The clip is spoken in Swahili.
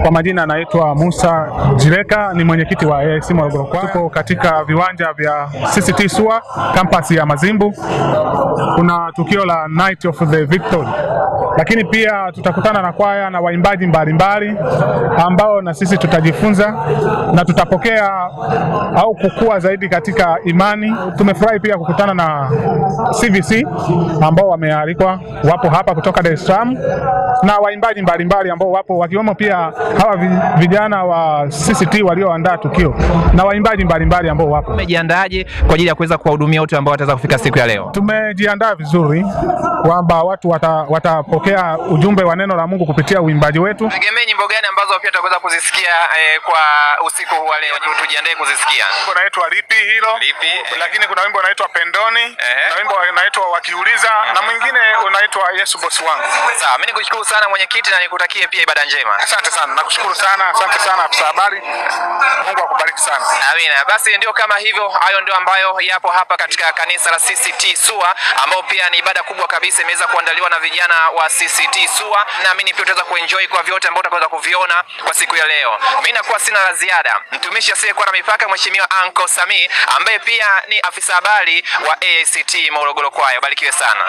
Kwa majina anaitwa Musa Jireka, ni mwenyekiti wa AIC Morogoro Choir. Tuko katika viwanja vya CCT SUA campus ya Mazimbu. Kuna tukio la Night of the Victory, lakini pia tutakutana na kwaya na waimbaji mbalimbali ambao na sisi tutajifunza na tutapokea au kukua zaidi katika imani. Tumefurahi pia kukutana na CVC ambao wamealikwa, wapo hapa kutoka Dar es Salaam, na waimbaji mbalimbali ambao wapo, wakiwemo pia hawa vijana wa CCT walioandaa tukio na waimbaji mbalimbali ambao wapo. Umejiandaaje kwa ajili ya kuweza kuwahudumia wote ambao wataweza kufika siku ya leo? Tumejiandaa vizuri kwamba watu watapokea ujumbe wa neno la Mungu kupitia uimbaji wetu. Tegemea nyimbo gani ambazo pia tutaweza kuzisikia kwa usiku huu wa leo? Tujiandae kuzisikia. Wimbo unaitwa Lipi Hilo. Lipi. Lakini kuna wimbo unaitwa Pendoni, na wimbo unaitwa Wakiuliza, na mwingine unaitwa Yesu Bosi Wangu. Sawa, mimi nikushukuru sana mwenyekiti na nikutakie pia ibada njema. Asante sana. Nakushukuru sana. Asante sana afisa habari. Mungu akubariki sana. Amina. Basi ndio kama hivyo, hayo ndio ambayo yapo hapa katika kanisa la CCT SUA, ambao pia ni ibada kubwa kabisa imeweza kuandaliwa na vijana wa CCT SUA. Naamini pia utaweza kuenjoy kwa vyote ambao utaweza kuviona kwa siku ya leo. Mimi nakuwa sina la ziada. Mtumishi asiyekuwa na mipaka Mheshimiwa Uncle Sami, ambaye pia ni afisa habari wa AICT Morogoro Choir. Barikiwe sana.